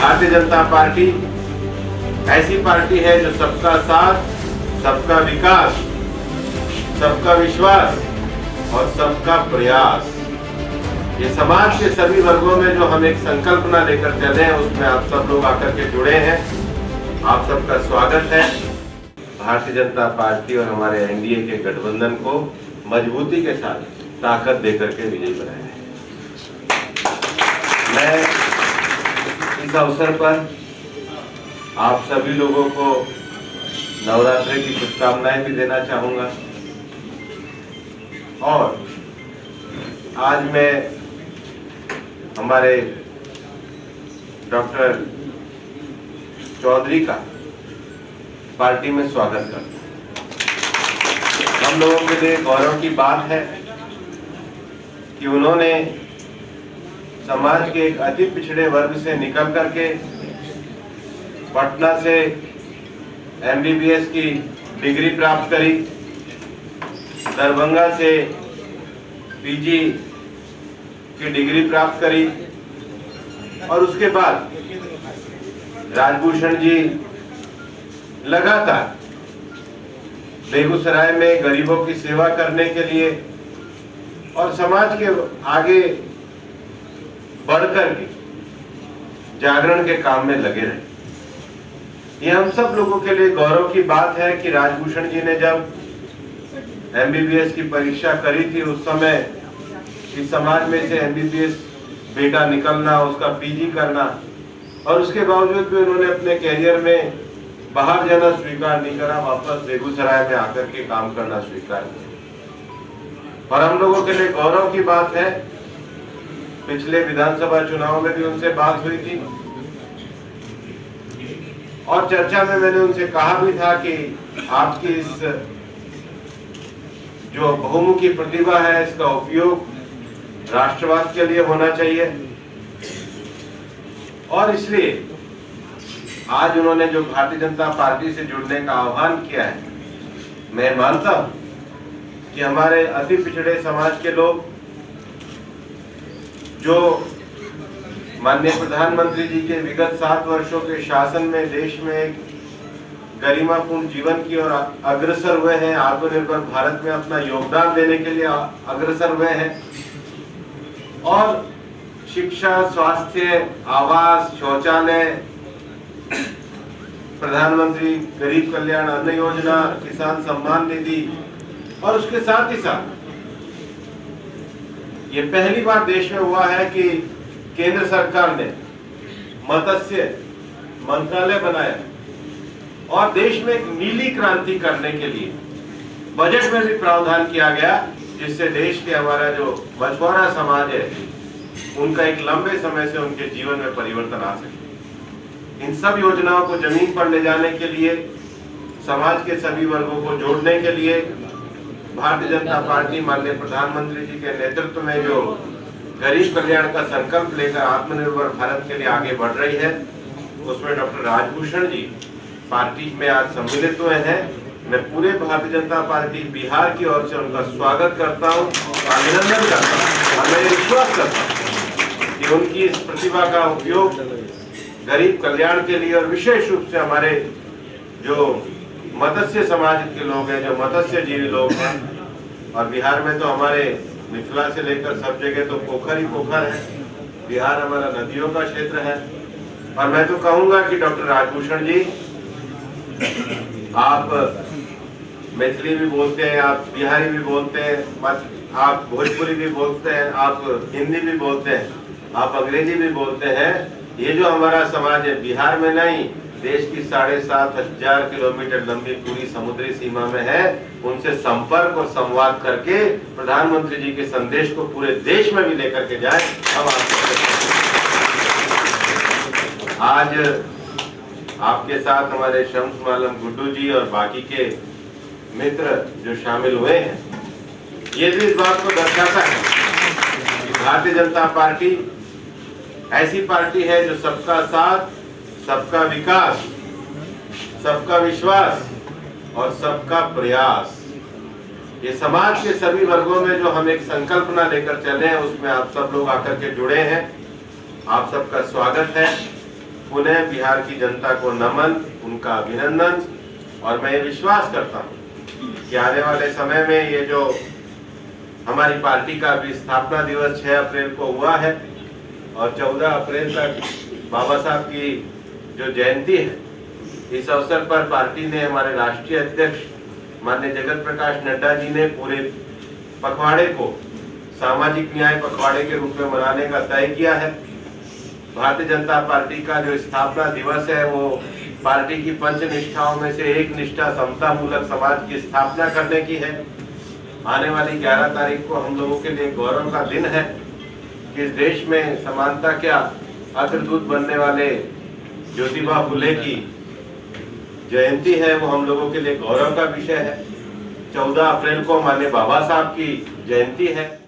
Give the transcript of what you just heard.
Bharatiya Janata party ऐसी party है जो सबका साथ, सबका विकास, सबका विश्वास और सबका प्रयास, ये समाज के सभी वर्गों में जो हम एक संकल्पना लेकर चले हैं, उसमें आप सब लोग आकर के जुड़े हैं। आप सबका स्वागत है। भारतीय जनता पार्टी और हमारे एनडीए के गठबंधन को मजबूती के साथ ताकत देकर के विजयी बनाया है। मैं इस अवसर पर आप सभी लोगों को नवरात्रि की शुभकामनाएं भी देना चाहूंगा। और आज मैं हमारे डॉक्टर चौधरी का पार्टी में स्वागत करता हूं। हम लोगों के लिए गौरव की बात है कि उन्होंने समाज के एक अति पिछड़े वर्ग से निकल करके पटना से एमबीबीएस की डिग्री प्राप्त करी, दरभंगा से पीजी की डिग्री प्राप्त करी और उसके बाद राजभूषण जी लगातार बेगूसराय में गरीबों की सेवा करने के लिए और समाज के आगे बढ़कर के जागरण के काम में लगे रहे। ये हम सब लोगों के लिए गौरव की बात है कि राजभूषण जी ने जब एमबीबीएस की परीक्षा करी थी, उस समय इस समाज में से एमबीबीएस बेटा निकलना, उसका पीजी करना और उसके बावजूद भी उन्होंने अपने कैरियर में बाहर जाना स्वीकार नहीं करा, वापस बेगूसराय में आकर के काम करना स्वीकार किया। और हम लोगों के लिए गौरव की बात है, पिछले विधानसभा चुनाव में भी उनसे बात हुई थी और चर्चा में मैंने उनसे कहा भी था कि आपकी इस जो बहुमुखी प्रतिभा है, इसका उपयोग राष्ट्रवाद के लिए होना चाहिए। और इसलिए आज उन्होंने जो भारतीय जनता पार्टी से जुड़ने का आह्वान किया है, मैं मानता हूं कि हमारे अति पिछड़े समाज के लोग जो माननीय प्रधानमंत्री जी के विगत 7 वर्षों के शासन में देश में एक गरिमापूर्ण जीवन की ओर अग्रसर हुए हैं, आत्मनिर्भर भारत में अपना योगदान देने के लिए अग्रसर हुए हैं और शिक्षा, स्वास्थ्य, आवास, शौचालय, प्रधानमंत्री गरीब कल्याण अन्न योजना, किसान सम्मान निधि और उसके साथ ही साथ ये पहली बार देश में हुआ है कि केंद्र सरकार ने मत्स्य मंत्रालय बनाया और देश में एक नीली क्रांति करने के लिए बजट में भी प्रावधान किया गया, जिससे देश के हमारा जो मछुआरा समाज है उनका एक लंबे समय से उनके जीवन में परिवर्तन आ सके। इन सब योजनाओं को जमीन पर ले जाने के लिए, समाज के सभी वर्गों को जोड़ने के लिए भारतीय जनता पार्टी माननीय प्रधानमंत्री जी के नेतृत्व में जो गरीब कल्याण का संकल्प लेकर आत्मनिर्भर भारत के लिए आगे बढ़ रही है, उसमें डॉक्टर राजभूषण जी पार्टी में आज सम्मिलित हुए हैं। मैं पूरे भारतीय जनता पार्टी बिहार की ओर से उनका स्वागत करता हूं, अभिनंदन करता हूं और मैं विश्वास करता हूं कि उनकी इस प्रतिभा का उपयोग गरीब कल्याण के लिए और विशेष रूप से हमारे जो मत्स्य समाज के लोग हैं, जो मत्स्य जीवी लोग हैं, और बिहार में तो हमारे मिथिला से लेकर सब जगह तो पोखर ही पोखर है। बिहार हमारा नदियों का क्षेत्र है और मैं तो कहूंगा कि डॉक्टर राजभूषण जी, आप मैथिली भी बोलते हैं, आप बिहारी भी बोलते हैं, आप भोजपुरी भी बोलते हैं, आप हिंदी भी बोलते हैं, आप अंग्रेजी भी बोलते हैं। ये जो हमारा समाज है बिहार में नहीं, देश की 7,500 किलोमीटर लंबी पूरी समुद्री सीमा में है, उनसे संपर्क और संवाद करके प्रधानमंत्री जी के संदेश को पूरे देश में भी लेकर के जाए। हम आज आपके साथ हमारे शम्स मालम गुड्डू जी और बाकी के मित्र जो शामिल हुए हैं, ये भी इस बात को दर्शाता है कि भारतीय जनता पार्टी ऐसी पार्टी है जो सबका साथ, सबका विकास, सबका विश्वास और सबका प्रयास, ये समाज के सभी वर्गों में जो हम एक संकल्पना लेकर चले हैं, उसमें आप सब लोग आकर के जुड़े हैं। आप सबका स्वागत है। पुनः बिहार की जनता को नमन, उनका अभिनंदन। और मैं ये विश्वास करता हूँ कि आने वाले समय में ये जो हमारी पार्टी का भी स्थापना दिवस 6 अप्रैल को हुआ है और 14 अप्रैल तक बाबा साहब की जो जयंती है, इस अवसर पर पार्टी ने, हमारे राष्ट्रीय अध्यक्ष माननीय जगत प्रकाश नड्डा जी ने पूरे पखवाड़े को सामाजिक न्याय पखवाड़े के रूप में मनाने का तय किया है। भारतीय जनता पार्टी का जो स्थापना दिवस है वो पार्टी की पंच निष्ठाओं में से एक निष्ठा समता मूलक समाज की स्थापना करने की है। आने वाली 11 तारीख को हम लोगों के लिए गौरव का दिन है कि इस देश में समानता क्या अग्रदूत बनने वाले ज्योतिबा फुले की जयंती है, वो हम लोगों के लिए गौरव का विषय है। 14 अप्रैल को माननीय बाबा साहब की जयंती है।